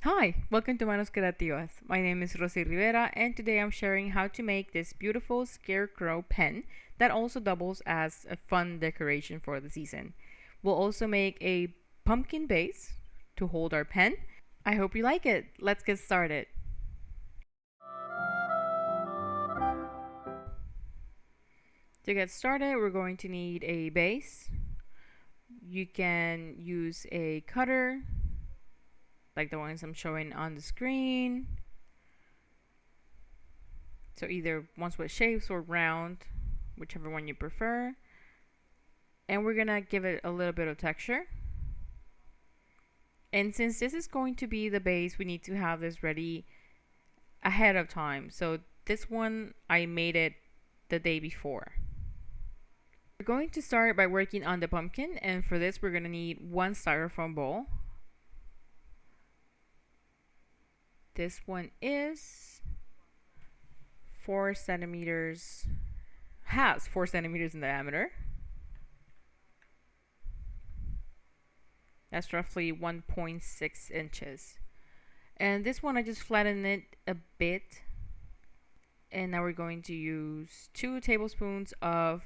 Hi, welcome to Manos Creativas. My name is Rossy Rivera and today I'm sharing how to make this beautiful Scarecrow pen that also doubles as a fun decoration for the season. We'll also make a pumpkin base to hold our pen. I hope you like it. Let's get started. To get started, we're going to need a base. You can use a cutter like the ones I'm showing on the screen. So either ones with shapes or round, whichever one you prefer. And we're gonna give it a little bit of texture. And since this is going to be the base, we need to have this ready ahead of time. So this one, I made it the day before. We're going to start by working on the pumpkin, and for this we're gonna need one styrofoam bowl. This one is 4 centimeters, has 4 centimeters in diameter. That's roughly 1.6 inches. And this one I just flattened it a bit. And now we're going to use 2 tablespoons of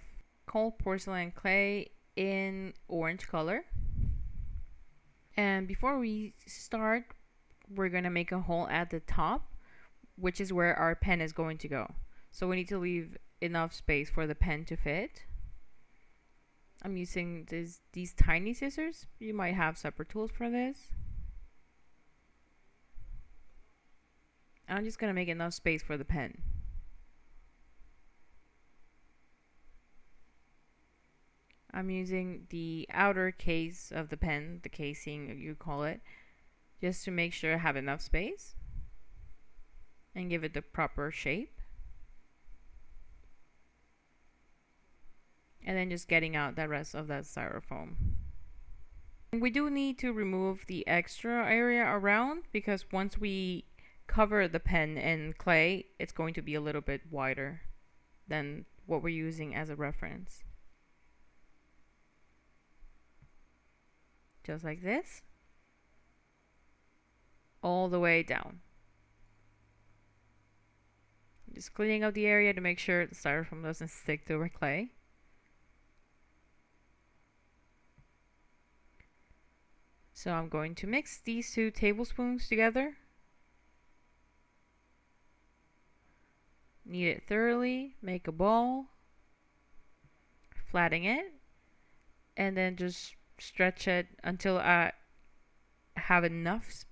Cold Porcelain Clay in orange color. And before we start, we're going to make a hole at the top, which is where our pen is going to go. So we need to leave enough space for the pen to fit. I'm using these tiny scissors. You might have separate tools for this. I'm just going to make enough space for the pen. I'm using the outer case of the pen, the casing you call it, just to make sure I have enough space and give it the proper shape. And then just getting out the rest of that styrofoam. We do need to remove the extra area around because once we cover the pen in clay, it's going to be a little bit wider than what we're using as a reference. Just like this. All the way down. Just cleaning up the area to make sure the styrofoam doesn't stick to our clay. So I'm going to mix these 2 tablespoons together. Knead it thoroughly, make a ball, flatten it, and then just stretch it until I have enough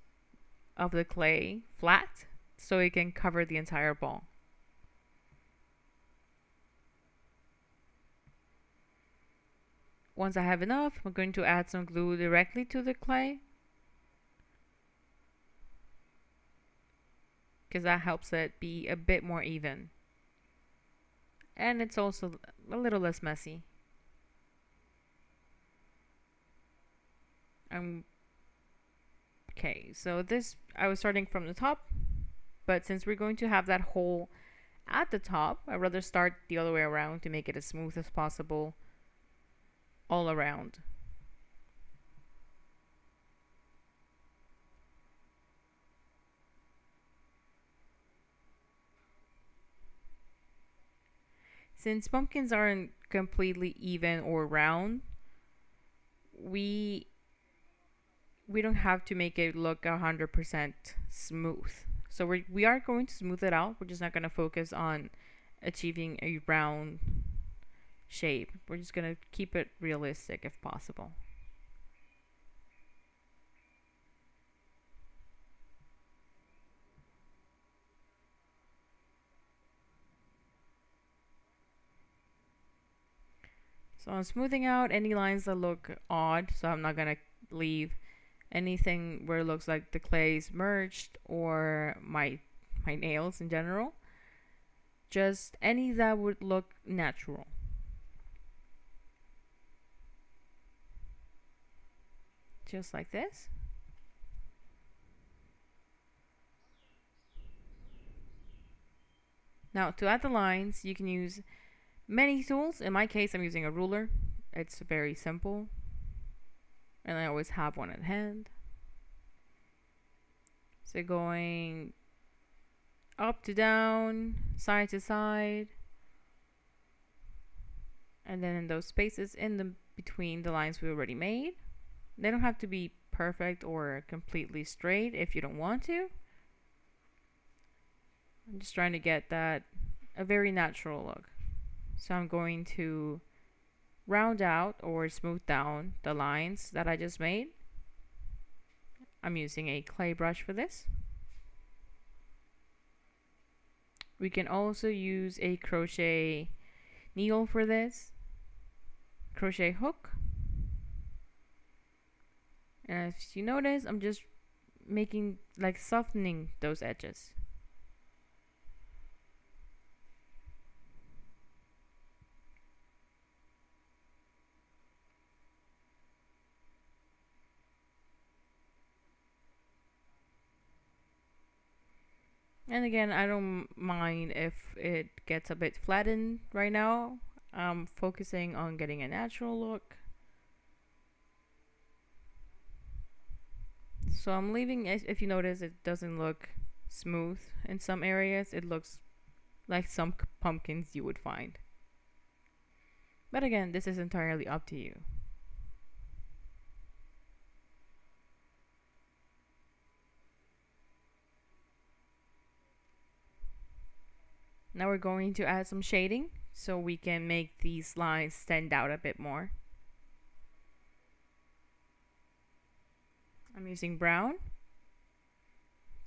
of the clay flat so it can cover the entire ball. Once I have enough, I'm going to add some glue directly to the clay because that helps it be a bit more even. And it's also a little less messy. Okay, so this, I was starting from the top, but since we're going to have that hole at the top, I'd rather start the other way around to make it as smooth as possible all around. Since pumpkins aren't completely even or round, we don't have to make it look 100% smooth. So we are going to smooth it out. We're just not going to focus on achieving a round shape. We're just going to keep it realistic if possible. So I'm smoothing out any lines that look odd, so I'm not going to leave anything where it looks like the clay's merged or my nails in general. Just any that would look natural. Just like this. Now to add the lines, you can use many tools. In my case, I'm using a ruler. It's very simple. And I always have one at hand. So going up to down, side to side, and then in those spaces in the between the lines we already made. They don't have to be perfect or completely straight if you don't want to. I'm just trying to get that a very natural look. So I'm going to round out or smooth down the lines that I just made. I'm using a clay brush for this. We can also use a crochet needle for this, crochet hook. And as you notice, I'm just making, like, softening those edges. And again, I don't mind if it gets a bit flattened right now. I'm focusing on getting a natural look. So I'm leaving, if you notice, it doesn't look smooth in some areas. It looks like some pumpkins you would find. But again, this is entirely up to you. Now we're going to add some shading so we can make these lines stand out a bit more. I'm using brown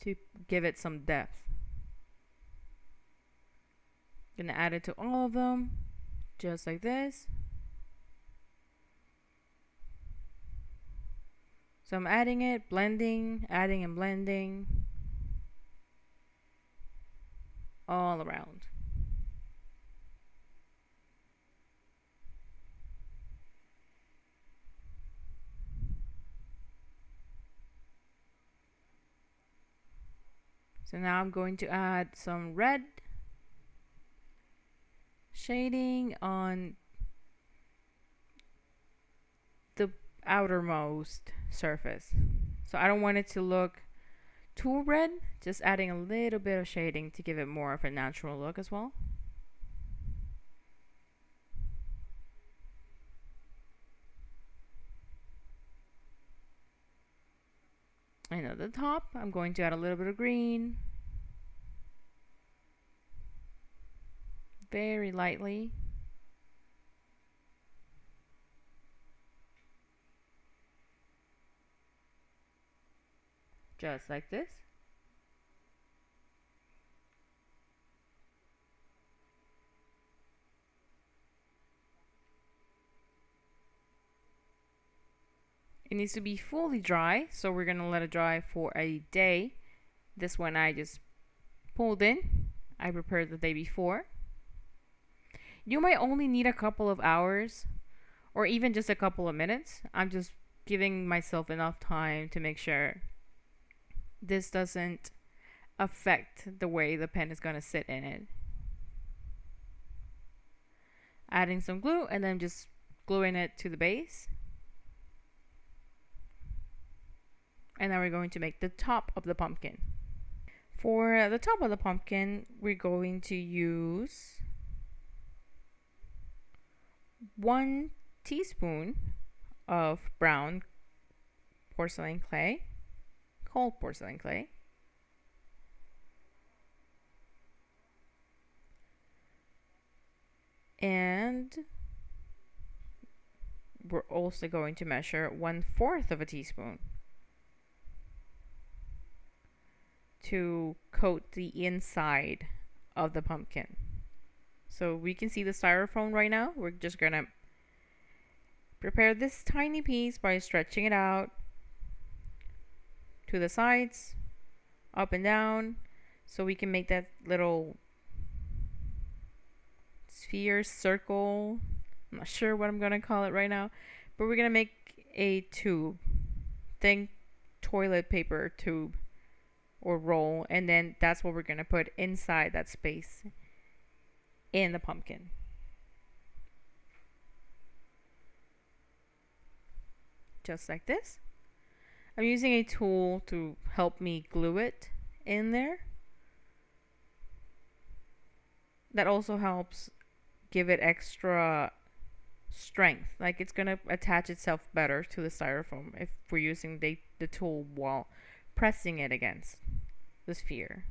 to give it some depth. Gonna add it to all of them, just like this. So I'm adding it, blending, adding and blending all around. So now I'm going to add some red shading on the outermost surface. So I don't want it to look too red, just adding a little bit of shading to give it more of a natural look as well. And at the top, I'm going to add a little bit of green. Very lightly. Just like this. It needs to be fully dry, so we're gonna let it dry for a day. This one I just pulled in. I prepared the day before. You might only need a couple of hours or even just a couple of minutes. I'm just giving myself enough time to make sure this doesn't affect the way the pen is gonna sit in it. Adding some glue and then just gluing it to the base. And now we're going to make the top of the pumpkin. For the top of the pumpkin, we're going to use 1 teaspoon of brown porcelain clay, cold porcelain clay. And we're also going to measure 1/4 of a teaspoon to coat the inside of the pumpkin. So we can see the styrofoam right now. We're just gonna prepare this tiny piece by stretching it out to the sides, up and down, so we can make that little sphere, circle. I'm not sure what I'm gonna call it right now, but we're gonna make a tube, think toilet paper tube or roll, and then that's what we're gonna put inside that space in the pumpkin. Just like this. I'm using a tool to help me glue it in there. That also helps give it extra strength. Like it's gonna attach itself better to the styrofoam if we're using the tool while pressing it against the sphere.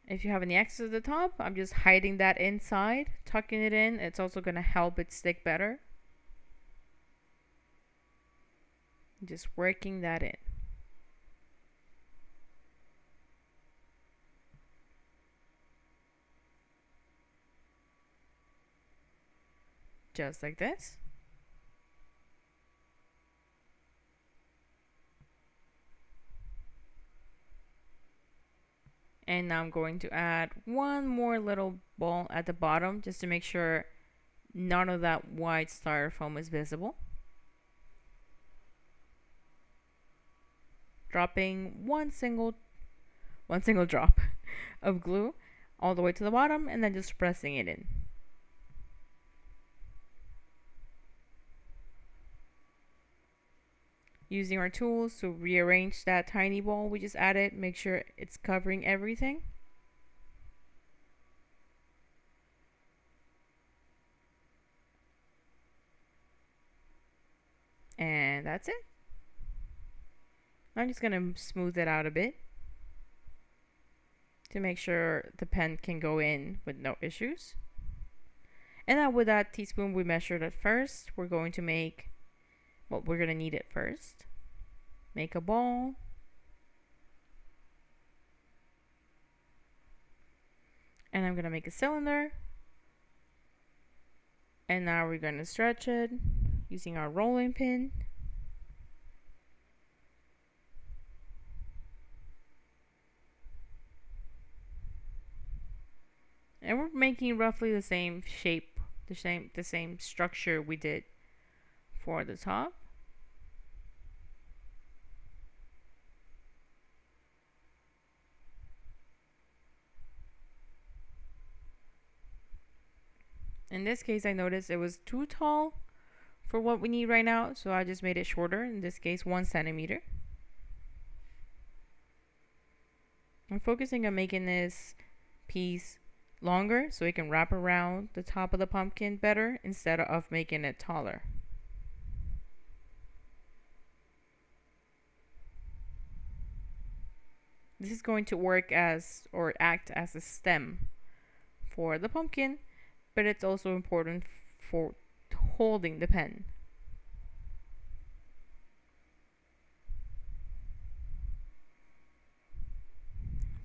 If you have any excess at the top, I'm just hiding that inside, tucking it in. It's also gonna help it stick better. Just working that in. Just like this. And now I'm going to add one more little ball at the bottom just to make sure none of that white styrofoam is visible. Dropping one single drop of glue all the way to the bottom and then just pressing it in. Using our tools to rearrange that tiny ball we just added, make sure it's covering everything. And that's it. I'm just gonna smooth it out a bit to make sure the pen can go in with no issues. And now with that teaspoon we measured at first, we're going to make, well, we're gonna knead it first. Make a ball. And I'm gonna make a cylinder. And now we're gonna stretch it using our rolling pin. And we're making roughly the same shape, the same structure we did for the top. In this case, I noticed it was too tall for what we need right now, so I just made it shorter, in this case 1 centimeter. I'm focusing on making this piece longer so it can wrap around the top of the pumpkin better instead of making it taller. This is going to work as, or act as, a stem for the pumpkin, but it's also important for holding the pen.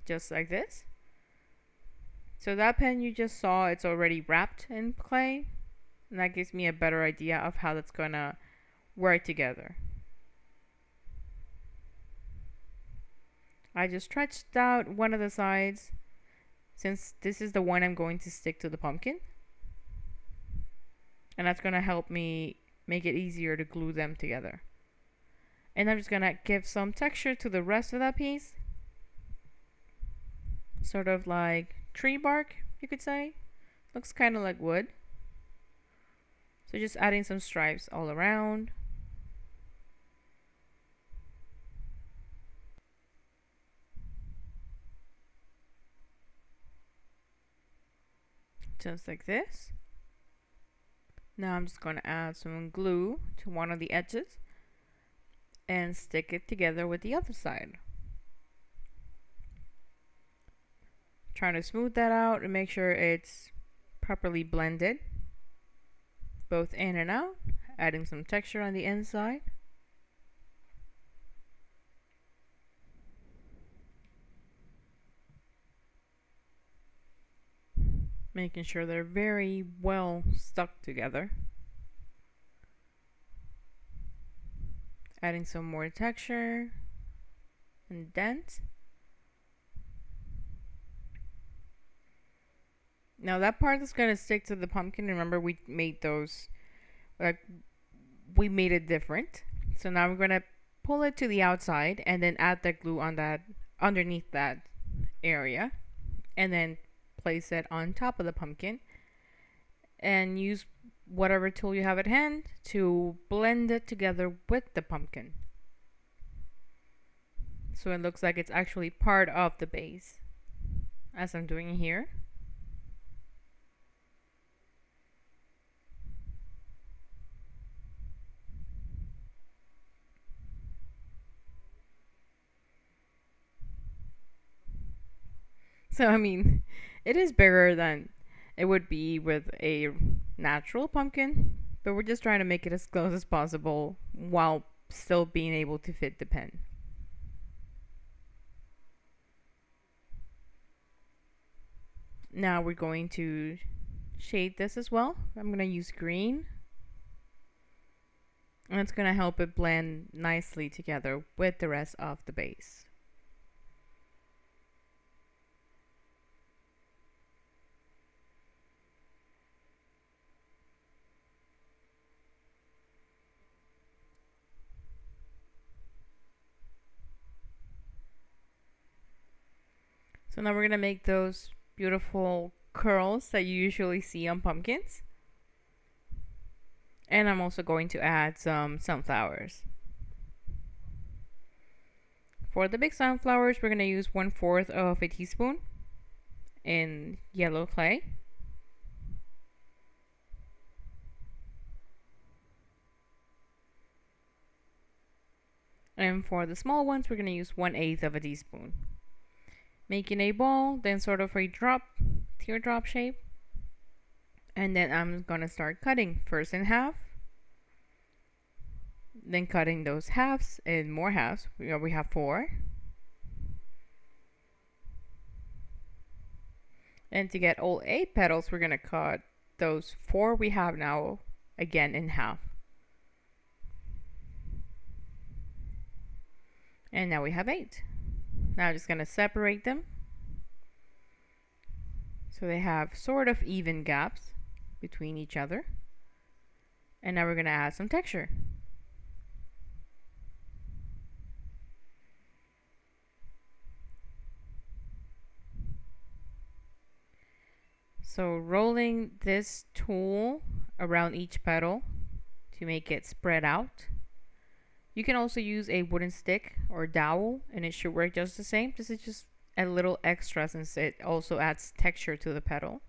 Just like this. So that pen you just saw, it's already wrapped in clay, and that gives me a better idea of how that's gonna work together. I just stretched out one of the sides since this is the one I'm going to stick to the pumpkin. And that's gonna help me make it easier to glue them together. And I'm just gonna give some texture to the rest of that piece. Sort of like tree bark, you could say. Looks kind of like wood. So just adding some stripes all around. Just like this. Now I'm just going to add some glue to one of the edges and stick it together with the other side. Trying to smooth that out and make sure it's properly blended, both in and out, adding some texture on the inside. Making sure they're very well stuck together. Adding some more texture and dent. Now that part is going to stick to the pumpkin. Remember we made those, like, we made it different. So now we're going to pull it to the outside and then add that glue on that, underneath that area. And then place it on top of the pumpkin. And use whatever tool you have at hand to blend it together with the pumpkin. So it looks like it's actually part of the base, as I'm doing here. So, I mean, it is bigger than it would be with a natural pumpkin, but we're just trying to make it as close as possible while still being able to fit the pen. Now we're going to shade this as well. I'm going to use green. And it's going to help it blend nicely together with the rest of the base. So now we're going to make those beautiful curls that you usually see on pumpkins. And I'm also going to add some sunflowers. For the big sunflowers, we're going to use 1/4 of a teaspoon in yellow clay. And for the small ones, we're going to use 1/8 of a teaspoon. Making a ball, then sort of a teardrop shape. And then I'm going to start cutting, first in half. Then cutting those halves in more halves. We have 4. And to get all 8 petals, we're going to cut those 4 we have now again in half. And now we have 8. Now I'm just going to separate them so they have sort of even gaps between each other. And now we're going to add some texture. So rolling this tool around each petal to make it spread out. You can also use a wooden stick or dowel and it should work just the same. This is just a little extra since it also adds texture to the petal.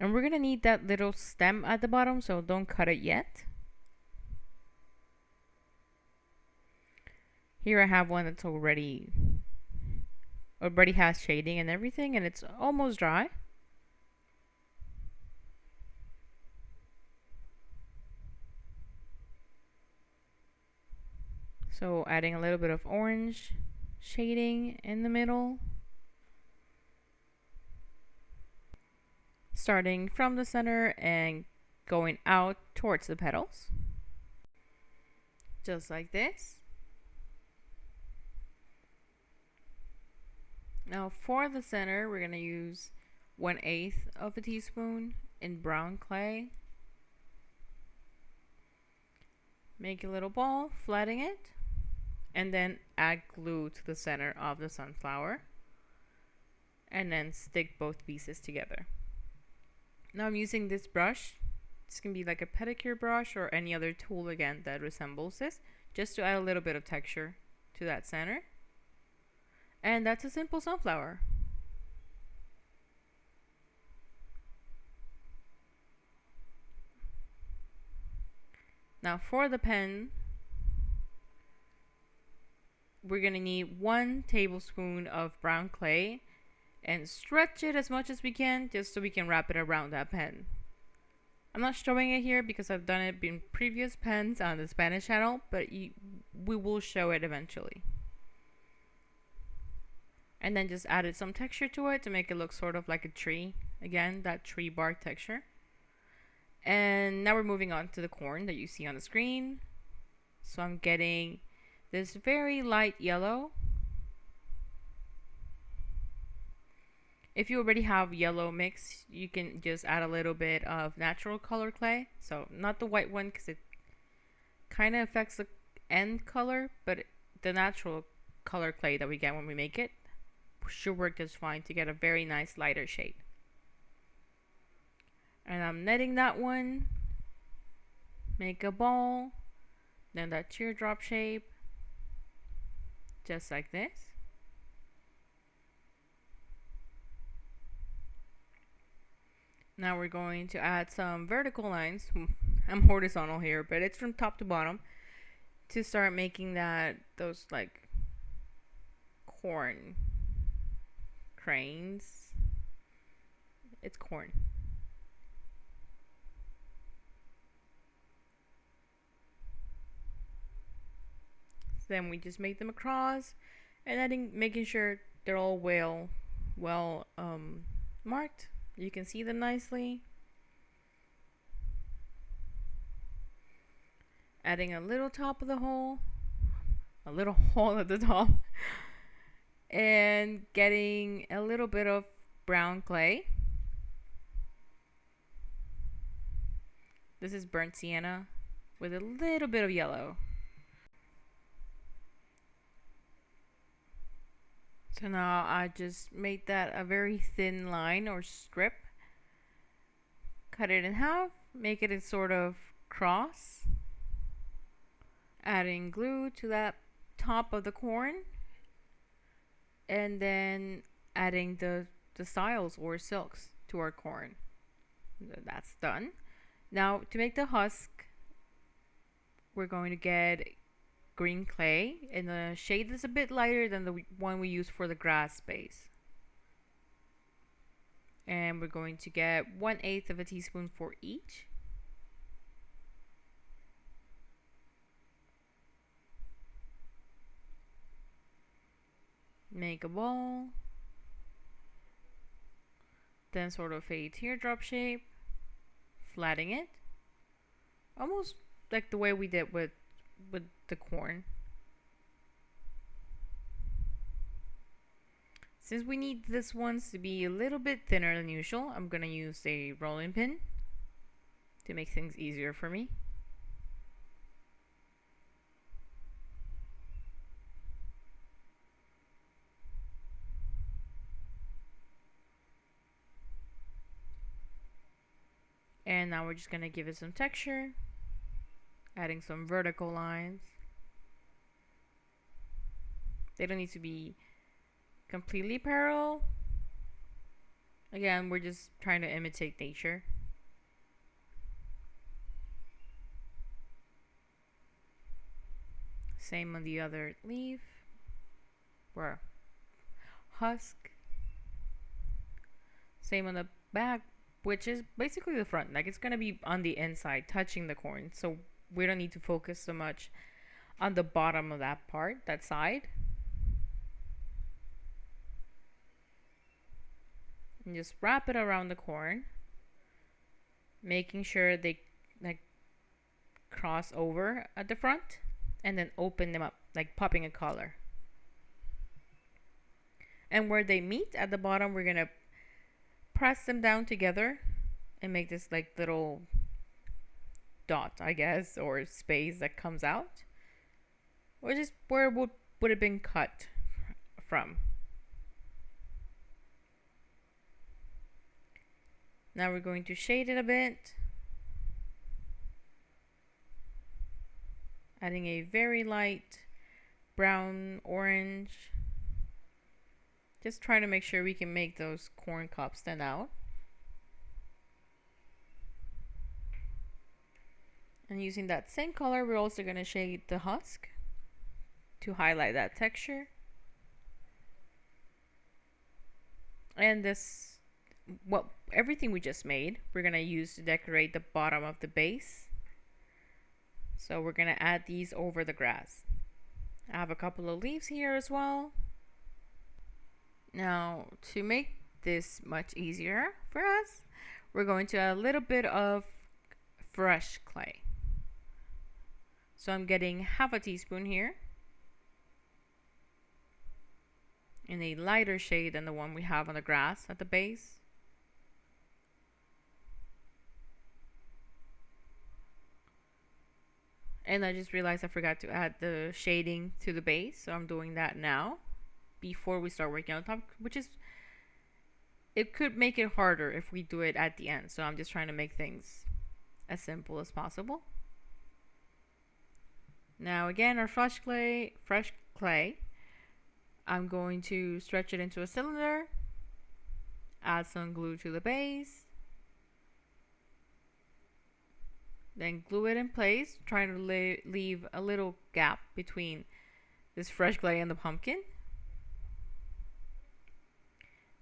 And we're going to need that little stem at the bottom, so don't cut it yet. Here I have one that's already has shading and everything, and it's almost dry. So adding a little bit of orange shading in the middle. Starting from the center and going out towards the petals. Just like this. Now for the center, we're going to use 1/8 of a teaspoon in brown clay. Make a little ball, flatten it, and then add glue to the center of the sunflower. And then stick both pieces together. Now I'm using this brush. This can be like a pedicure brush or any other tool again that resembles this, just to add a little bit of texture to that center. And that's a simple sunflower. Now for the pen, we're going to need 1 tablespoon of brown clay and stretch it as much as we can just so we can wrap it around that pen. I'm not showing it here because I've done it in previous pens on the Spanish channel, but we will show it eventually. And then just added some texture to it to make it look sort of like a tree. Again, that tree bark texture. And now we're moving on to the corn that you see on the screen. So I'm getting this very light yellow. If you already have yellow mix, you can just add a little bit of natural color clay. So not the white one because it kind of affects the end color, but the natural color clay that we get when we make it should work just fine to get a very nice lighter shade. And I'm netting that one. Make a ball. Then that teardrop shape. Just like this. Now we're going to add some vertical lines. I'm horizontal here, but it's from top to bottom to start making those like corn cranes. It's corn. So then we just make them across, and making sure they're all well marked. You can see them nicely. Adding a little top of the hole, a little hole at the top, and getting a little bit of brown clay. This is burnt sienna with a little bit of yellow. So now I just made that a very thin line or strip. Cut it in half, make it a sort of cross. Adding glue to that top of the corn. And then adding the styles or silks to our corn. That's done. Now to make the husk, we're going to get green clay in a shade that's a bit lighter than the one we use for the grass base. And we're going to get 1/8 of a teaspoon for each. Make a ball. Then sort of a teardrop shape. Flatten it. Almost like the way we did with the corn. Since we need this ones to be a little bit thinner than usual, I'm gonna use a rolling pin to make things easier for me. And now we're just gonna give it some texture. Adding some vertical lines. They don't need to be completely parallel. Again, we're just trying to imitate nature. Same on the other leaf. Or husk. Same on the back, which is basically the front. Like it's gonna be on the inside, touching the corn. So we don't need to focus so much on the bottom of that part, that side. And just wrap it around the corn, making sure they like cross over at the front, and then open them up, like popping a collar. And where they meet at the bottom, we're gonna press them down together and make this like little dot, I guess, or space that comes out, or just where it would have been cut from. Now we're going to shade it a bit, adding a very light brown orange. Just trying to make sure we can make those corn cobs stand out. And using that same color, we're also going to shade the husk to highlight that texture. And everything we just made, we're going to use to decorate the bottom of the base. So we're going to add these over the grass. I have a couple of leaves here as well. Now, to make this much easier for us, we're going to add a little bit of fresh clay. So I'm getting half a teaspoon here in a lighter shade than the one we have on the grass at the base. And I just realized I forgot to add the shading to the base, so I'm doing that now. before we start working on top, which is, it could make it harder if we do it at the end. So I'm just trying to make things as simple as possible. Now again, our fresh clay, I'm going to stretch it into a cylinder, add some glue to the base, then glue it in place, trying to leave a little gap between this fresh clay and the pumpkin.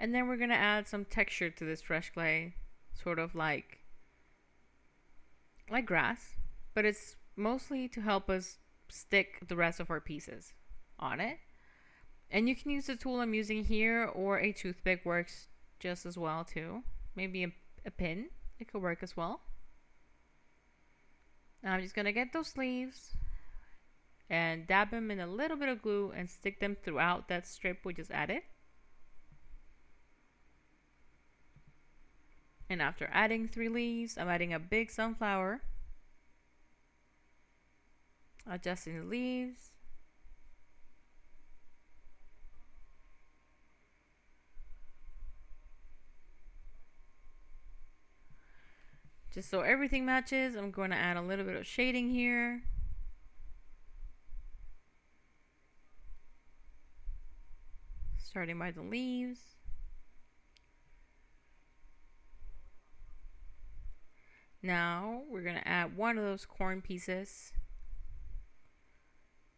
And then we're going to add some texture to this fresh clay, sort of like grass, but it's mostly to help us stick the rest of our pieces on it. And you can use the tool I'm using here, or a toothpick works just as well too. Maybe a pin, it could work as well. Now I'm just going to get those sleeves and dab them in a little bit of glue and stick them throughout that strip we just added. And after adding 3 leaves, I'm adding a big sunflower, adjusting the leaves, just so everything matches. I'm going to add a little bit of shading here. Starting by the leaves. Now we're going to add one of those corn pieces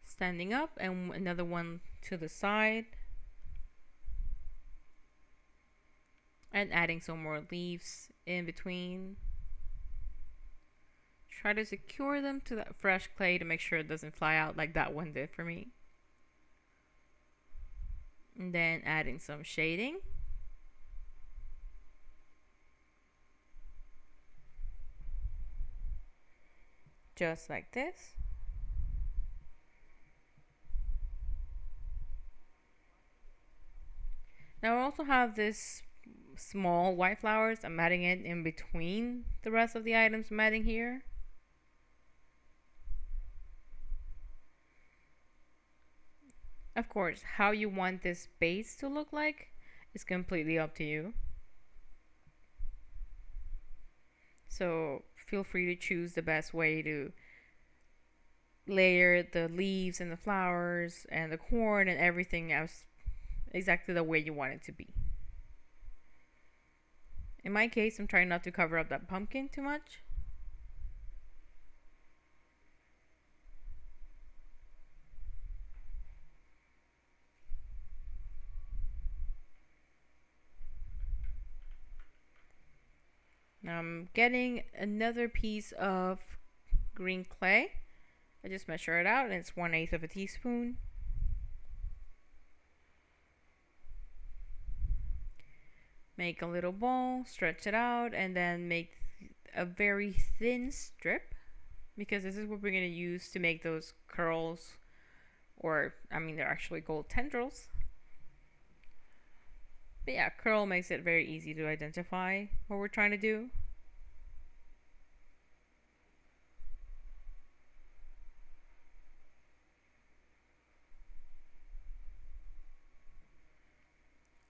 standing up and another one to the side. And adding some more leaves in between. Try to secure them to that fresh clay to make sure it doesn't fly out like that one did for me. And then adding some shading. Just like this. Now I also have this small white flowers. I'm adding it in between the rest of the items I'm adding here. Of course, how you want this base to look like is completely up to you. So feel free to choose the best way to layer the leaves and the flowers and the corn and everything else exactly the way you want it to be. In my case, I'm trying not to cover up that pumpkin too much. Now I'm getting another piece of green clay. I just measure it out and it's 1/8 of a teaspoon. Make a little ball, stretch it out, and then make a very thin strip, because this is what we're going to use to make those curls, or I mean they're actually gold tendrils. But yeah, curl makes it very easy to identify what we're trying to do.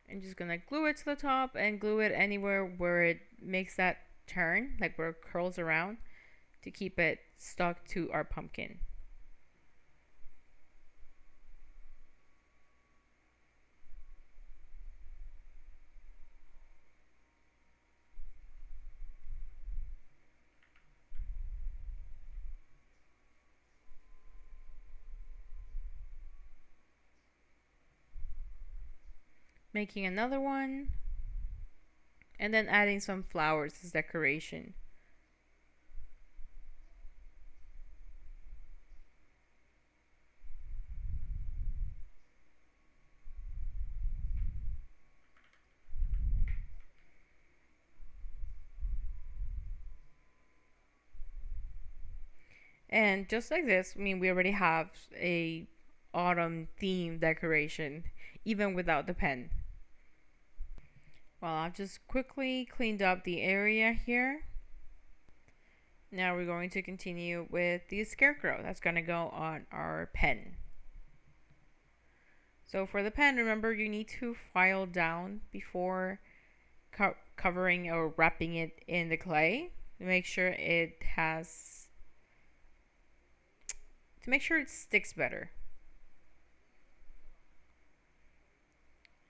I'm just gonna glue it to the top and glue it anywhere where it makes that turn, like where it curls around, to keep it stuck to our pumpkin. Making another one, and then adding some flowers as decoration. And just like this, I mean, we already have a autumn theme decoration, even without the pen. Well, I've just quickly cleaned up the area here. Now we're going to continue with the scarecrow that's going to go on our pen. So for the pen, remember you need to file down before covering or wrapping it in the clay to make sure it sticks better.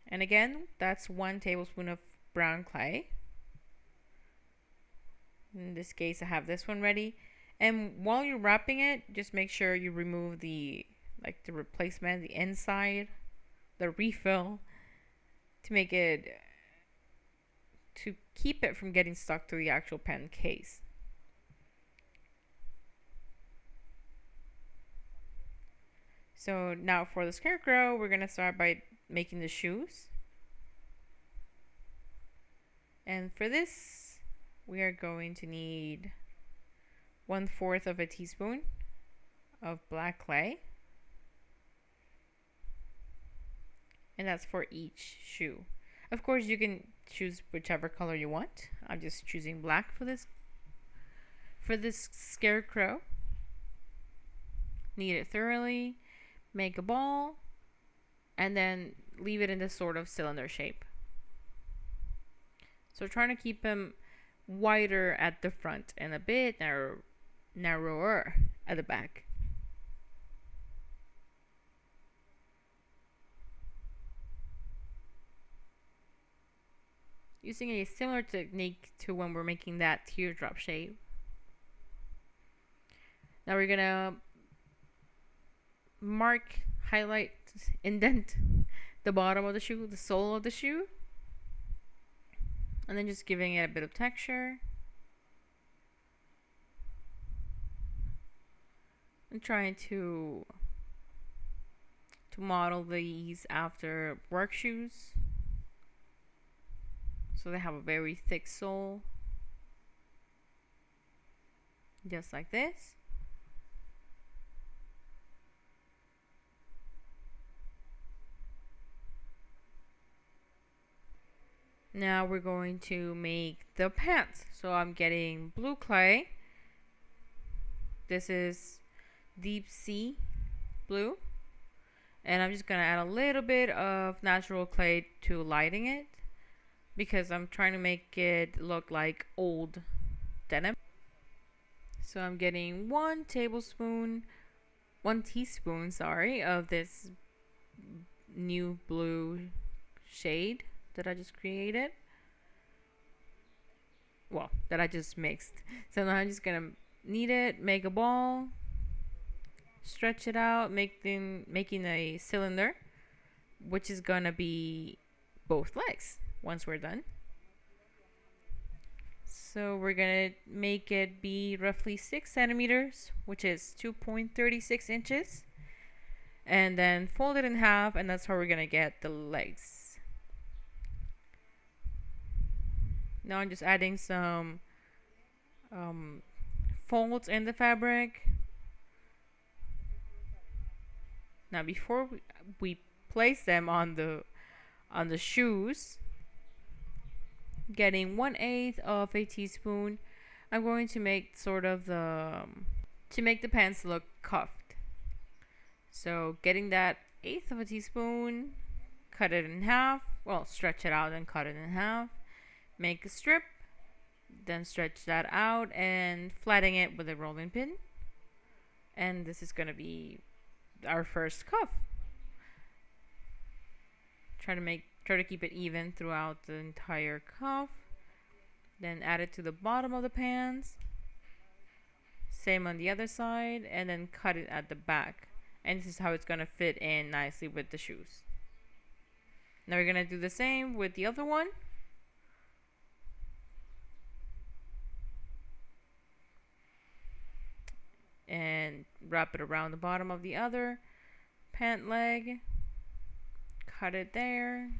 And again, that's 1 tablespoon of brown clay. In this case, I have this one ready. And while you're wrapping it, just make sure you remove the replacement, the inside, the refill, to keep it from getting stuck to the actual pen case. So now for the Scarecrow, we're gonna start by making the shoes. And for this, we are going to need 1/4 of a teaspoon of black clay. And that's for each shoe. Of course, you can choose whichever color you want. I'm just choosing black for this Scarecrow. Knead it thoroughly, make a ball, and then leave it in this sort of cylinder shape. So trying to keep them wider at the front and a bit narrower at the back. Using a similar technique to when we're making that teardrop shape. Now we're gonna mark, highlight, indent the bottom of the shoe, the sole of the shoe, and then just giving it a bit of texture. And trying to model these after work shoes. So they have a very thick sole. Just like this. Now we're going to make the pants. So I'm getting blue clay. This is deep sea blue. And I'm just going to add a little bit of natural clay to lighten it, because I'm trying to make it look like old denim. So I'm getting 1 teaspoon, of this new blue shade that I just created. Well, that I just mixed. So now I'm just gonna knead it, make a ball, stretch it out, making a cylinder, which is gonna be both legs once we're done. So we're gonna make it be roughly 6 centimeters, which is 2.36 inches, and then fold it in half, and that's how we're gonna get the legs. Now I'm just adding some folds in the fabric. Now before we place them on the shoes, getting 1/8 of a teaspoon, I'm going to make to make the pants look cuffed. So getting that 1/8 of a teaspoon, cut it in half, well, stretch it out and cut it in half, make a strip, then stretch that out and flatten it with a rolling pin. And this is gonna be our first cuff. Try to keep it even throughout the entire cuff. Then add it to the bottom of the pants. Same on the other side, and then cut it at the back. And this is how it's gonna fit in nicely with the shoes. Now we're gonna do the same with the other one. And wrap it around the bottom of the other pant leg. Cut it there.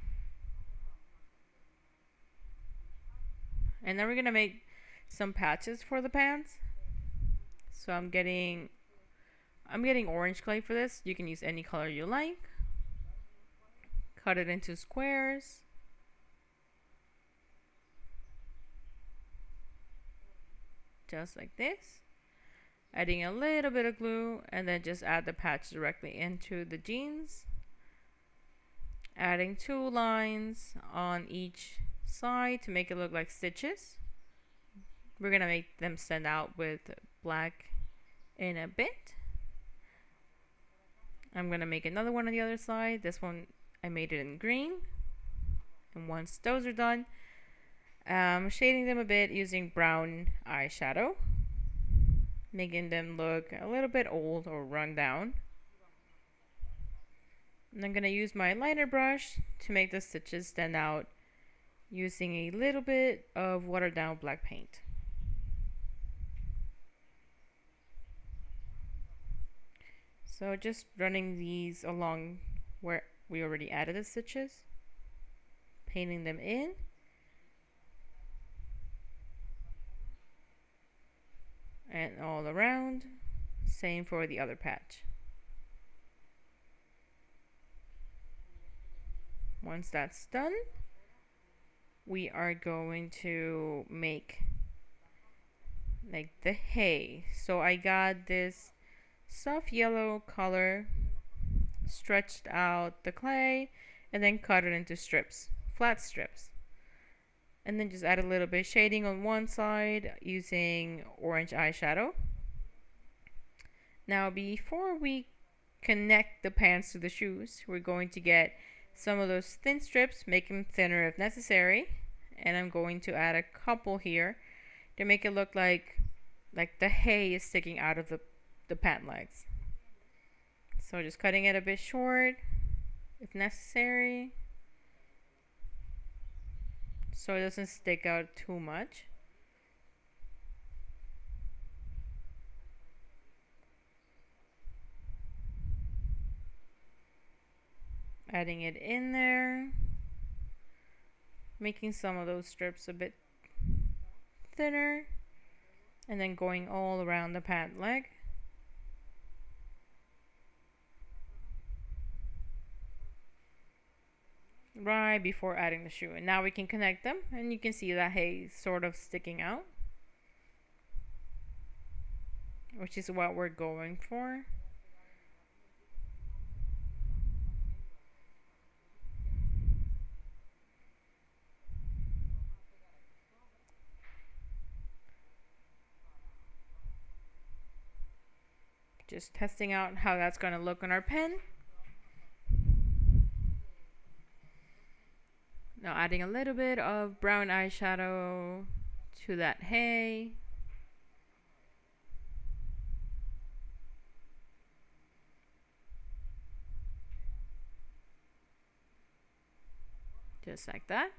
And then we're gonna make some patches for the pants. So I'm getting orange clay for this. You can use any color you like. Cut it into squares. Just like this. Adding a little bit of glue, and then just add the patch directly into the jeans. Adding 2 lines on each side to make it look like stitches. We're gonna make them stand out with black in a bit. I'm gonna make another one on the other side. This one I made it in green. And once those are done, shading them a bit using brown eyeshadow, making them look a little bit old or run down. And I'm gonna use my liner brush to make the stitches stand out using a little bit of watered down black paint. So just running these along where we already added the stitches, painting them in. And all around, same for the other patch. Once that's done, we are going to make like the hay. So I got this soft yellow color, stretched out the clay, and then cut it into strips, flat strips. And then just add a little bit shading on one side using orange eyeshadow. Now before we connect the pants to the shoes, we're going to get some of those thin strips, make them thinner if necessary, and I'm going to add a couple here to make it look like the hay is sticking out of the pant legs. So just cutting it a bit short if necessary, so it doesn't stick out too much. Adding it in there, making some of those strips a bit thinner, and then going all around the pant leg. Right before adding the shoe. And now we can connect them, and you can see that hay sort of sticking out, which is what we're going for. Just testing out how that's going to look on our pen. Now adding a little bit of brown eyeshadow to that hay. Just like that.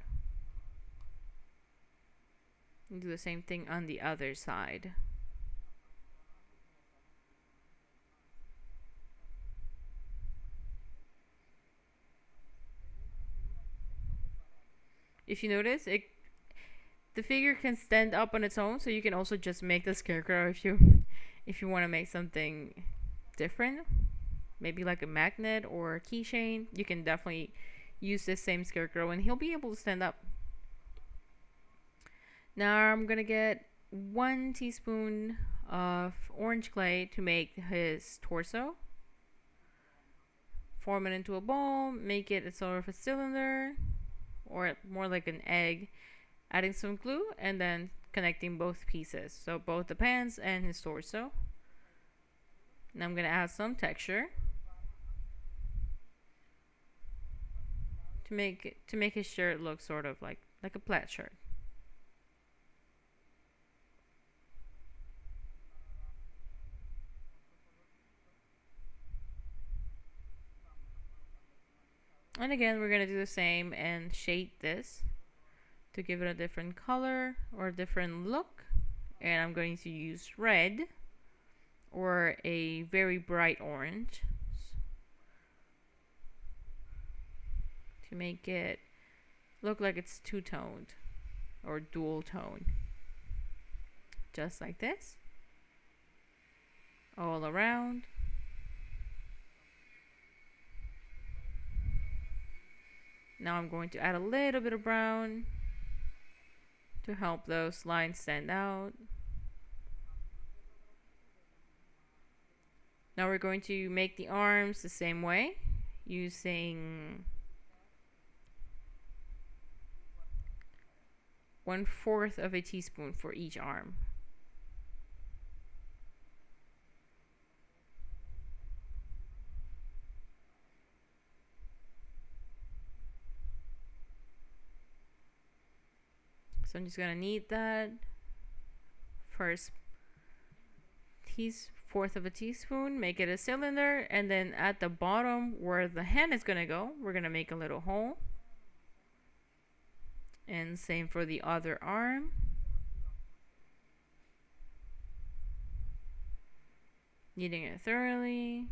And do the same thing on the other side. If you notice, the figure can stand up on its own, so you can also just make the scarecrow if you want to make something different, maybe like a magnet or a keychain. You can definitely use this same scarecrow and he'll be able to stand up. Now I'm gonna get 1 teaspoon of orange clay to make his torso. Form it into a ball, make it a sort of a cylinder, or more like an egg, adding some glue and then connecting both pieces, so both the pants and his torso. Now I'm gonna add some texture to make his shirt look sort of like a plaid shirt. And again, we're gonna do the same and shade this to give it a different color or a different look. And I'm going to use red or a very bright orange to make it look like it's two-toned or dual tone. Just like this. All around. Now I'm going to add a little bit of brown to help those lines stand out. Now we're going to make the arms the same way, using 1/4 of a teaspoon for each arm. So I'm just gonna knead that first 1/4 of a teaspoon, make it a cylinder, and then at the bottom where the hand is gonna go, we're gonna make a little hole. And same for the other arm. Kneading it thoroughly,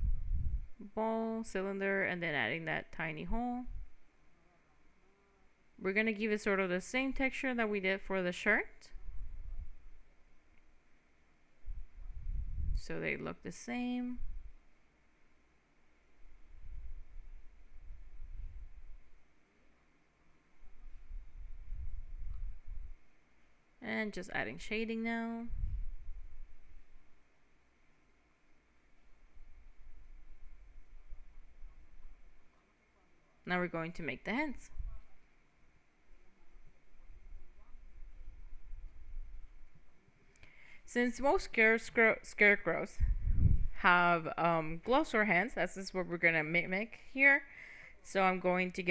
ball, cylinder, and then adding that tiny hole. We're gonna give it sort of the same texture that we did for the shirt, so they look the same. And just adding shading now. Now we're going to make the hands. Since most scarecrows have gloves or hands, that's just what we're gonna make here. So I'm going to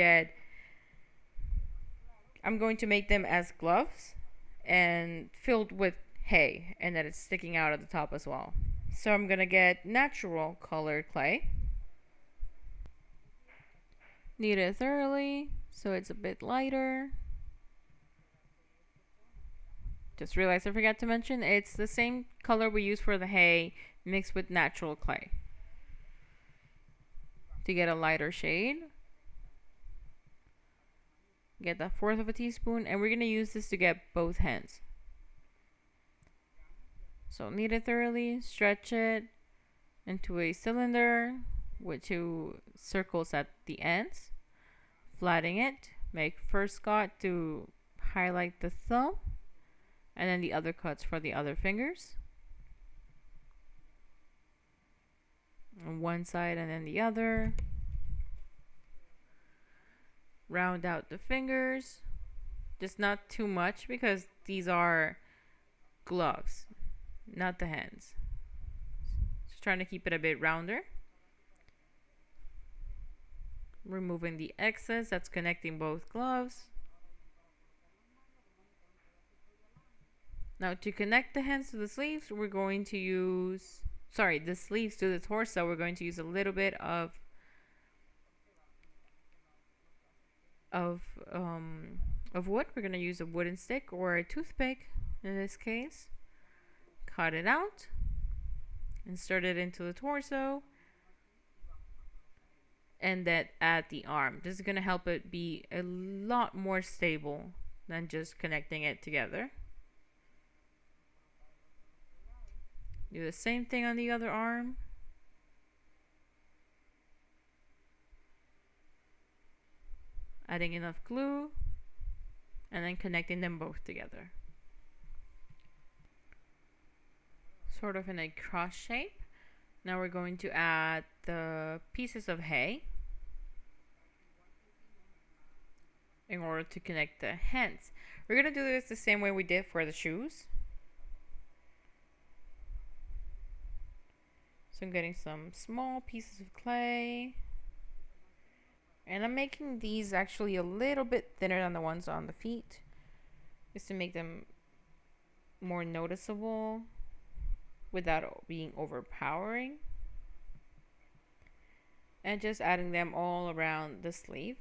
make them as gloves and filled with hay, and that it's sticking out at the top as well. So I'm gonna get natural color clay, knead it thoroughly so it's a bit lighter. Just realized I forgot to mention it's the same color we use for the hay mixed with natural clay to get a lighter shade. Get that 1/4 of a teaspoon, and we're going to use this to get both hands. So knead it thoroughly, stretch it into a cylinder with 2 circles at the ends, flatten it, make first cut to highlight the thumb, and then the other cuts for the other fingers. On one side and then the other. Round out the fingers, just not too much because these are gloves, not the hands. Just trying to keep it a bit rounder. Removing the excess that's connecting both gloves. Now to connect the hands to the sleeves, we're going to use, the sleeves to the torso, we're going to use a little bit of wood. We're going to use a wooden stick or a toothpick in this case. Cut it out, insert it into the torso, and then add the arm. This is going to help it be a lot more stable than just connecting it together. Do the same thing on the other arm. Adding enough glue and then connecting them both together. Sort of in a cross shape. Now we're going to add the pieces of hay in order to connect the hands. We're going to do this the same way we did for the shoes. So I'm getting some small pieces of clay. And I'm making these actually a little bit thinner than the ones on the feet, just to make them more noticeable without being overpowering. And just adding them all around the sleeve.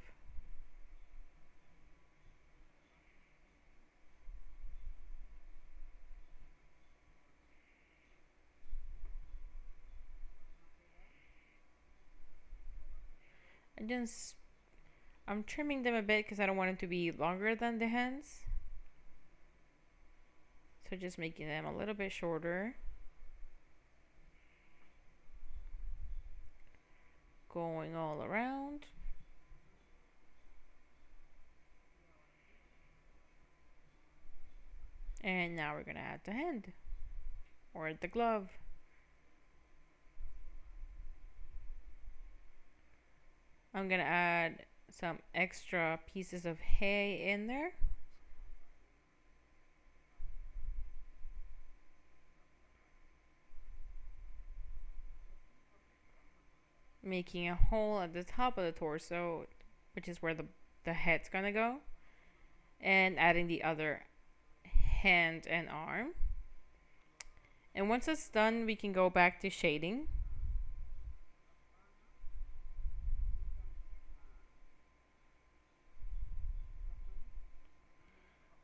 I'm trimming them a bit because I don't want them to be longer than the hands. So just making them a little bit shorter. Going all around. And now we're gonna add the hand or the glove. I'm gonna add some extra pieces of hay in there. making a hole at the top of the torso, which is where the head's gonna go, and adding the other hand and arm. And once it's done, we can go back to shading.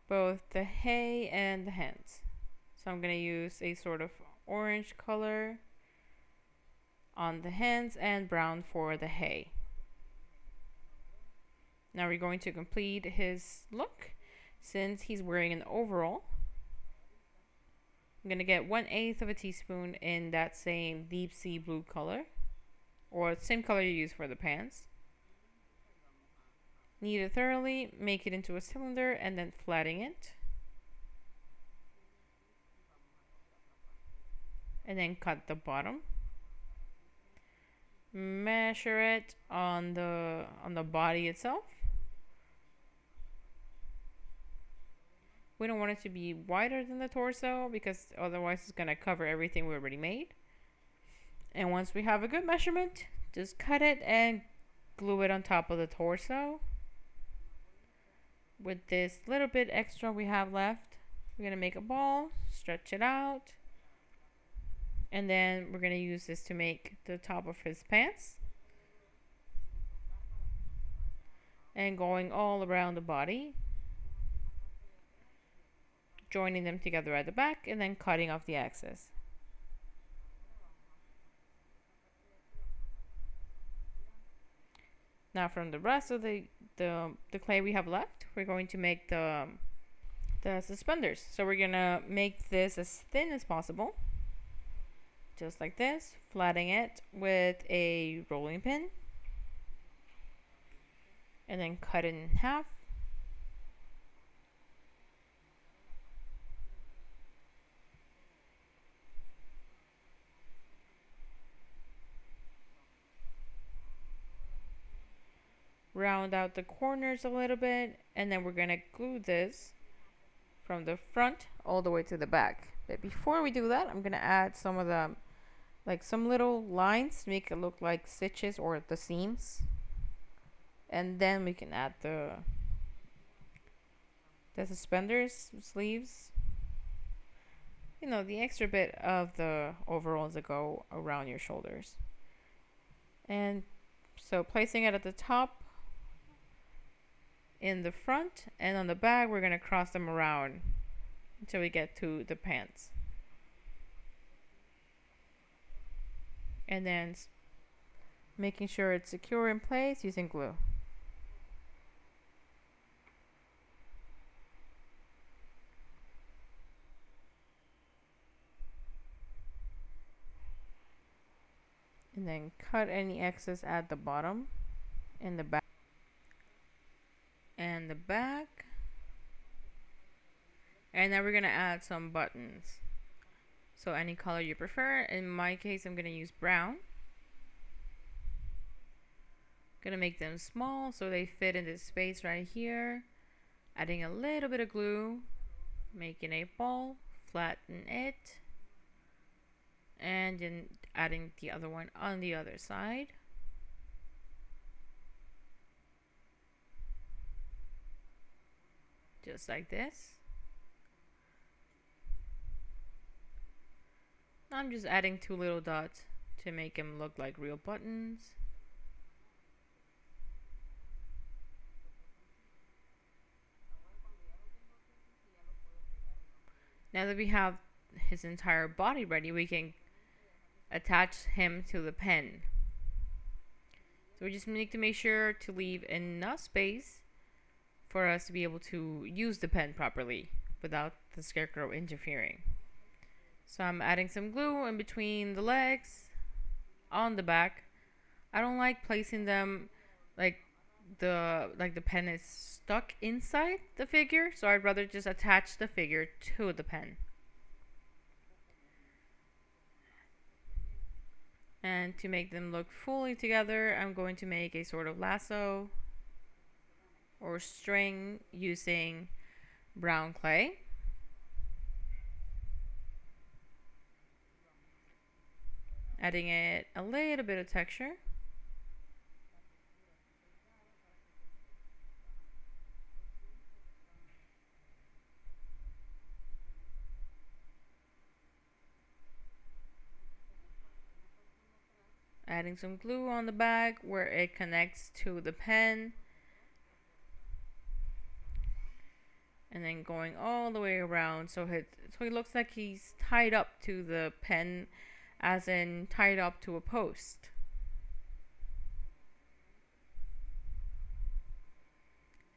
Both the hay and the hands. So I'm going to use a sort of orange color on the hands and brown for the hay. Now we're going to complete his look. Since he's wearing an overall, I'm going to get 1/8 of a teaspoon in that same deep sea blue color, or the same color you use for the pants. Knead it thoroughly, make it into a cylinder, and then flatten it. And then cut the bottom. Measure it on the body itself. We don't want it to be wider than the torso because otherwise it's going to cover everything we already made. And once we have a good measurement, just cut it and glue it on top of the torso. With this little bit extra we have left, we're going to make a ball, stretch it out, and then we're going to use this to make the top of his pants. And going all around the body, joining them together at the back, and then cutting off the excess. Now from the rest of the clay we have left, we're going to make the suspenders. So we're gonna make this as thin as possible, just like this, flattening it with a rolling pin, and then cut it in half. Round out the corners a little bit, and then we're gonna glue this from the front all the way to the back. But before we do that, I'm gonna add some of the, like some little lines to make it look like stitches or the seams, and then we can add the suspenders, sleeves, you know, the extra bit of the overalls that go around your shoulders. And so placing it at the top, in the front, and on the back we're going to cross them around until we get to the pants. And then making sure it's secure in place using glue. And then cut any excess at the bottom, in the back, and the back. And now we're gonna add some buttons, so any color you prefer. In my case, I'm gonna use brown. Gonna make them small so they fit in this space right here. Adding a little bit of glue, making a ball, flatten it, and then adding the other one on the other side. Just like this. I'm just adding 2 little dots to make them look like real buttons. Now that we have his entire body ready, we can attach him to the pen. So we just need to make sure to leave enough space for us to be able to use the pen properly without the Scarecrow interfering. So I'm adding some glue in between the legs on the back. I don't like placing them like the pen is stuck inside the figure, so I'd rather just attach the figure to the pen. And to make them look fully together, I'm going to make a sort of lasso or string using brown clay. Adding it a little bit of texture. Adding some glue on the back where it connects to the pen. And then going all the way around so he looks like he's tied up to the pen, as in tied up to a post.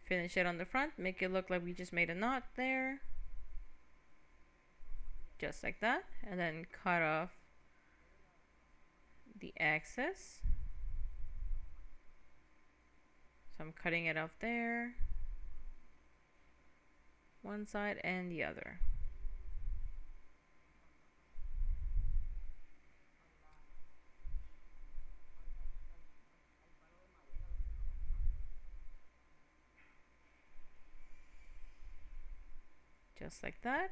Finish it on the front, make it look like we just made a knot there. Just like that. And then cut off the excess. So I'm cutting it off there. One side and the other. Just like that.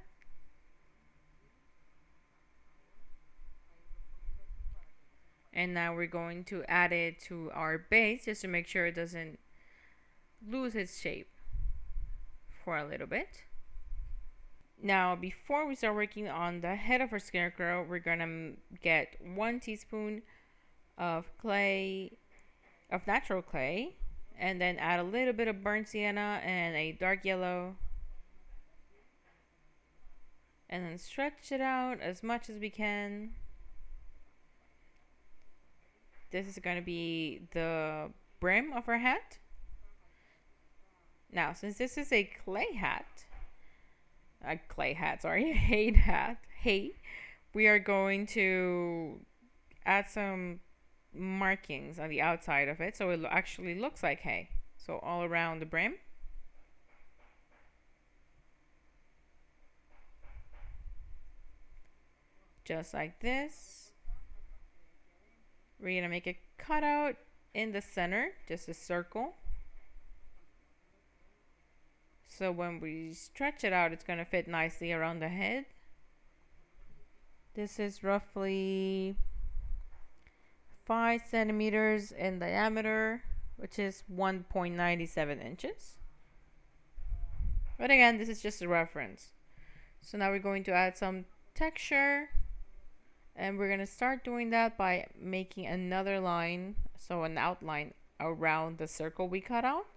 And now we're going to add it to our base just to make sure it doesn't lose its shape for a little bit. Now, before we start working on the head of our scarecrow, we're gonna get 1 teaspoon of clay, of natural clay, and then add a little bit of burnt sienna and a dark yellow, and then stretch it out as much as we can. This is going to be the brim of our hat. Now, since this is a clay hat, we are going to add some markings on the outside of it so it actually looks like hay. So all around the brim. Just like this. We're gonna make a cutout in the center, just a circle. So when we stretch it out, it's gonna fit nicely around the head. This is roughly 5 centimeters in diameter, which is 1.97 inches. But again, this is just a reference. So now we're going to add some texture. And we're going to start doing that by making another line, so an outline around the circle we cut out.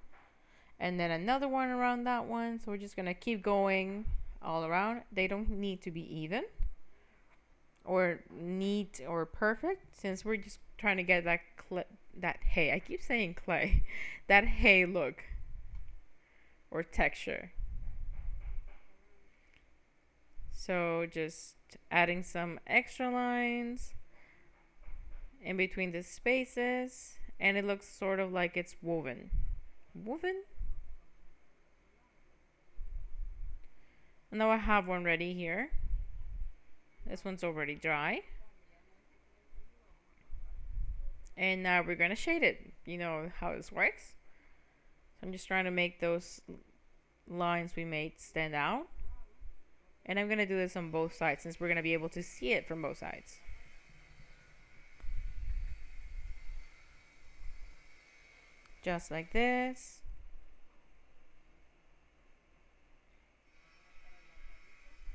And then another one around that one. So we're just going to keep going all around. They don't need to be even or neat or perfect, since we're just trying to get that hay. I keep saying clay. That hay look or texture. So just adding some extra lines in between the spaces, and it looks sort of like it's woven. And now I have one ready here. This one's already dry. And now we're going to shade it. You know how this works. So I'm just trying to make those lines we made stand out. And I'm going to do this on both sides since we're going to be able to see it from both sides. Just like this.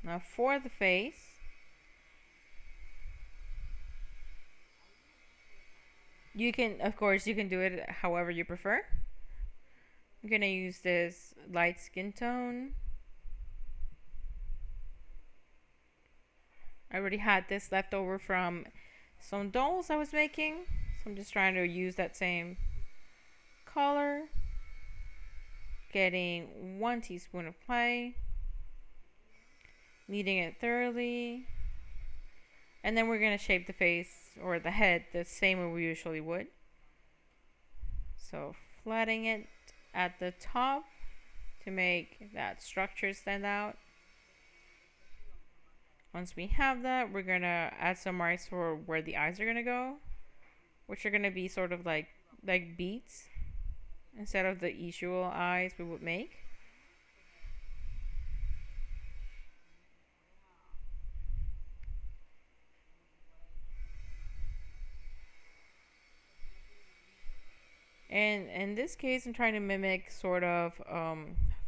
Now for the face, you can, of course, you can do it however you prefer. I'm going to use this light skin tone. I already had this left over from some dolls I was making, so I'm just trying to use that same color. Getting 1 teaspoon of clay, kneading it thoroughly, and then we're going to shape the face or the head the same way we usually would. So flattening it at the top to make that structure stand out. Once we have that, we're going to add some marks for where the eyes are going to go, which are going to be sort of like beads instead of the usual eyes we would make. And in this case, I'm trying to mimic sort of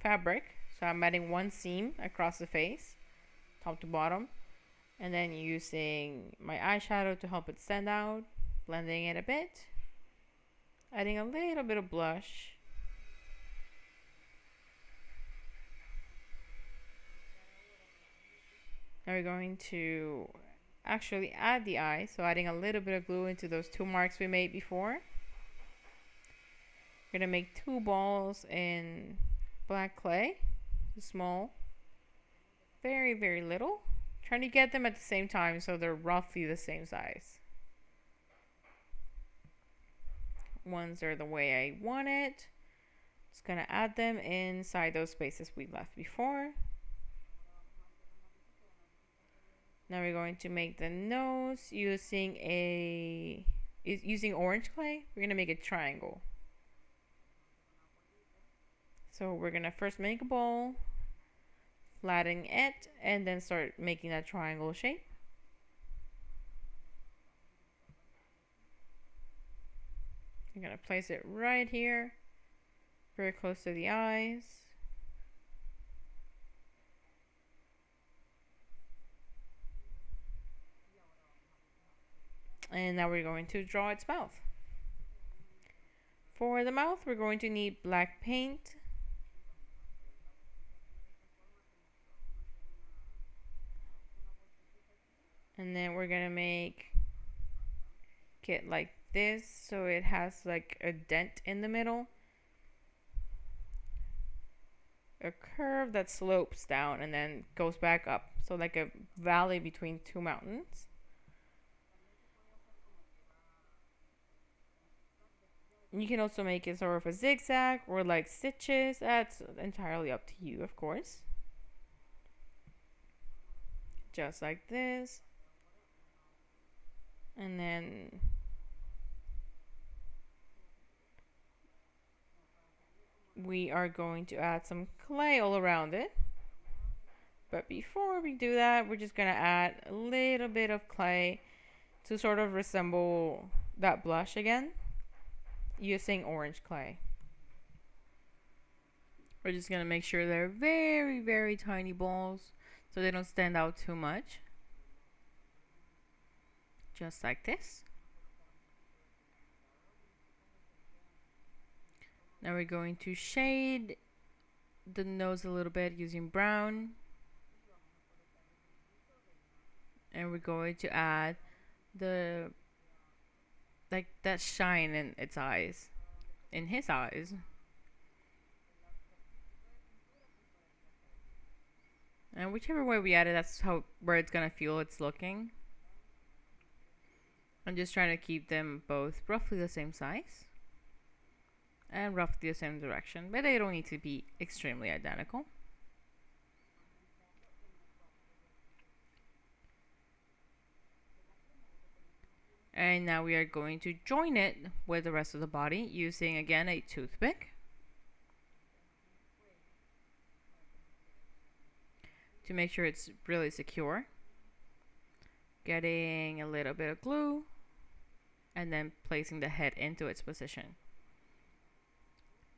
fabric. So I'm adding 1 seam across the face, top to bottom, and then using my eyeshadow to help it stand out. Blending it a bit. Adding a little bit of blush. Now we're going to actually add the eye. So adding a little bit of glue into those 2 marks we made before. We're gonna make 2 balls in black clay, small, very, very little. Trying to get them at the same time so they're roughly the same size. Ones are the way I want it. Just gonna add them inside those spaces we left before. Now we're going to make the nose using orange clay. We're gonna make a triangle. So we're gonna first make a ball, flatten it, and then start making that triangle shape. I'm gonna place it right here, very close to the eyes. And now we're going to draw its mouth. For the mouth, we're going to need black paint. And then we're gonna make it like this, so it has like a dent in the middle. A curve that slopes down and then goes back up. So like a valley between 2 mountains. You can also make it sort of a zigzag or like stitches. That's entirely up to you, of course. Just like this. And then we are going to add some clay all around it. But before we do that, we're just going to add a little bit of clay to sort of resemble that blush again, using orange clay. We're just going to make sure they're very, very tiny balls so they don't stand out too much. Just like this. Now we're going to shade the nose a little bit using brown. And we're going to add the like that shine in its eyes, in his eyes. And whichever way we add it, that's where it's gonna feel it's looking. I'm just trying to keep them both roughly the same size and roughly the same direction, but they don't need to be extremely identical. And now we are going to join it with the rest of the body using, again, a toothpick. To make sure it's really secure. Getting a little bit of glue and then placing the head into its position.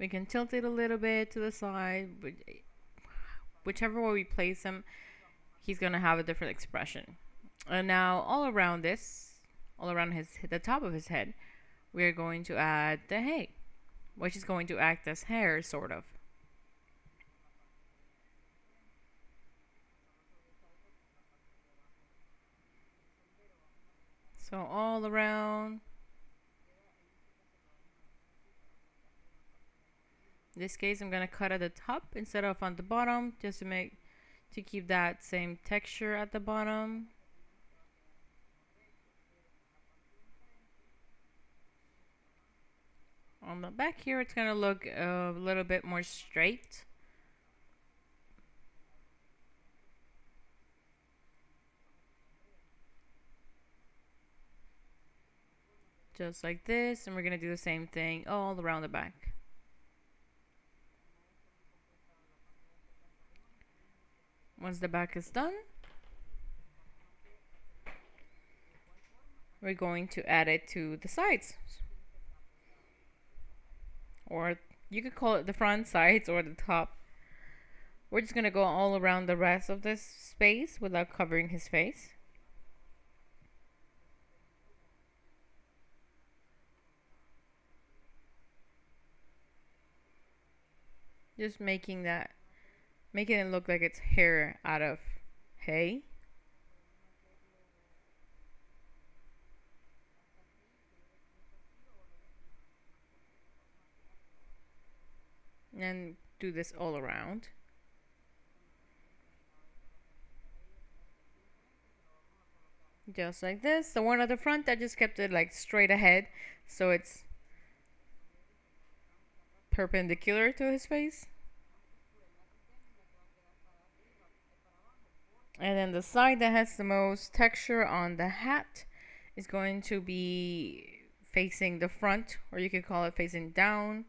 We can tilt it a little bit to the side. Whichever way we place him, he's gonna have a different expression. And now all around the top of his head, we are going to add the hay, which is going to act as hair, sort of. So all around. In this case, I'm gonna cut at the top instead of on the bottom, just to keep that same texture at the bottom. On the back here, it's gonna look a little bit more straight. Just like this, and we're gonna do the same thing all around the back. Once the back is done, we're going to add it to the sides. Or you could call it the front, sides, or the top. We're just gonna go all around the rest of this space without covering his face. Just making it look like it's hair out of hay. And do this all around. Just like this. The one at the front, I just kept it like straight ahead, so it's perpendicular to his face. And then the side that has the most texture on the hat is going to be facing the front, or you could call it facing down,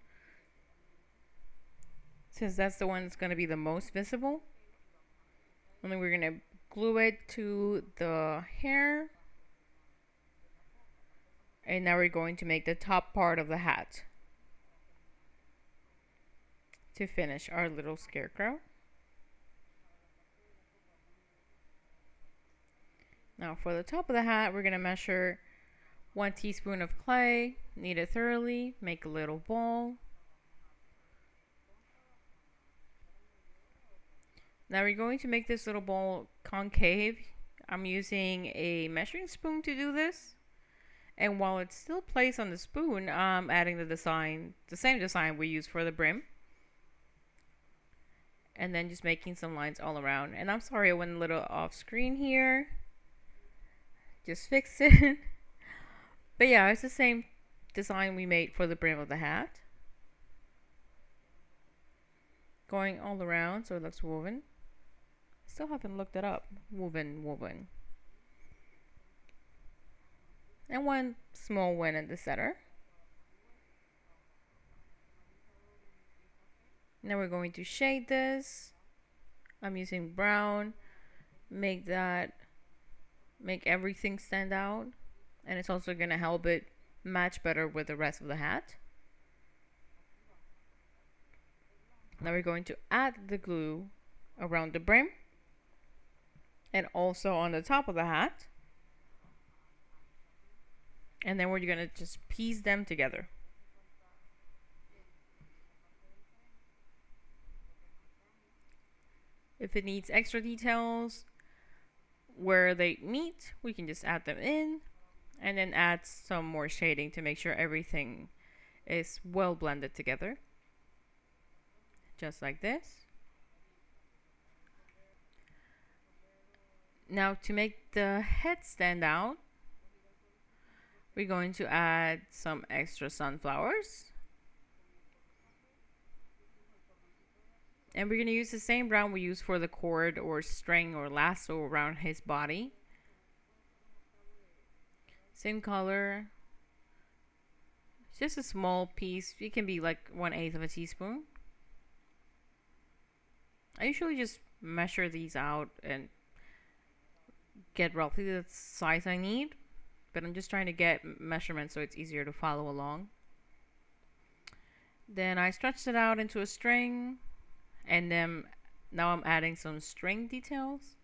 since that's the one that's going to be the most visible. And then we're going to glue it to the hair. And now we're going to make the top part of the hat to finish our little scarecrow. Now for the top of the hat, we're going to measure 1 teaspoon of clay, knead it thoroughly, make a little ball. Now we're going to make this little ball concave. I'm using a measuring spoon to do this. And while it's still placed on the spoon, I'm adding the same design we used for the brim. And then just making some lines all around. And I'm sorry I went a little off screen here. Just fix it. But yeah, it's the same design we made for the brim of the hat. Going all around so it looks woven. Still haven't looked it up. Woven. And 1 small one in the center. Now we're going to shade this. I'm using brown. Make everything stand out. And it's also going to help it match better with the rest of the hat. Now we're going to add the glue around the brim and also on the top of the hat. And then we're going to just piece them together. If it needs extra details where they meet, we can just add them in and then add some more shading to make sure everything is well blended together. Just like this. Now to make the head stand out, we're going to add some extra sunflowers. And we're going to use the same brown we use for the cord or string or lasso around his body. Same color. It's just a small piece. It can be like 1/8 of a teaspoon. I usually just measure these out and get roughly the size I need. But I'm just trying to get measurements so it's easier to follow along. Then I stretched it out into a string. And then now I'm adding some string details.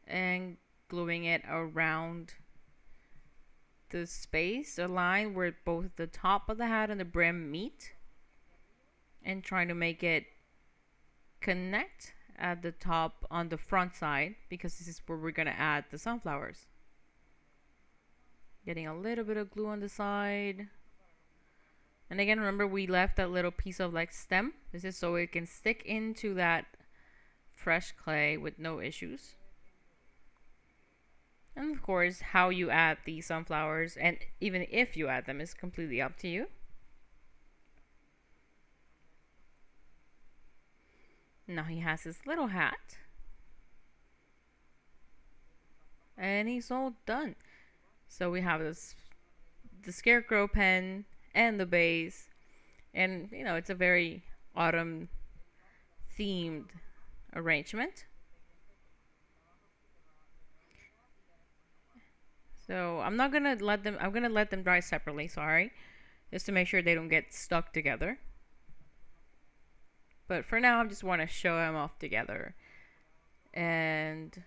And gluing it around the space, the line where both the top of the hat and the brim meet. And trying to make it connect at the top on the front side, because this is where we're going to add the sunflowers. Getting a little bit of glue on the side. And again, remember we left that little piece of like stem. This is so it can stick into that fresh clay with no issues. And of course, how you add the sunflowers, and even if you add them, is completely up to you. Now he has his little hat. And he's all done. So we have the Scarecrow pen and the base. And, you know, it's a very autumn themed arrangement. So I'm going to let them dry separately, sorry. Just to make sure they don't get stuck together. But for now, I just want to show them off together. And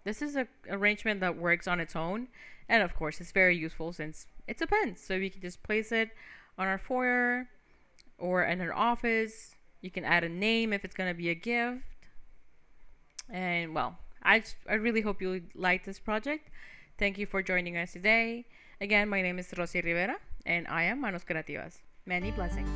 this is an arrangement that works on its own. And of course, it's very useful since it's a pen. So we can just place it on our foyer or in our office. You can add a name if it's going to be a gift. And well, I really hope you like this project. Thank you for joining us today. Again, my name is Rossy Rivera, and I am Manos Creativas. Many blessings.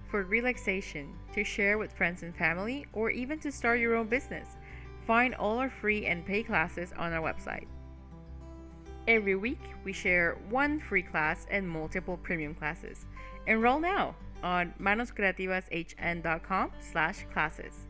For relaxation, to share with friends and family, or even to start your own business, find all our free and paid classes on our website. Every week, we share one free class and multiple premium classes. Enroll now on manoscreativashn.com/classes.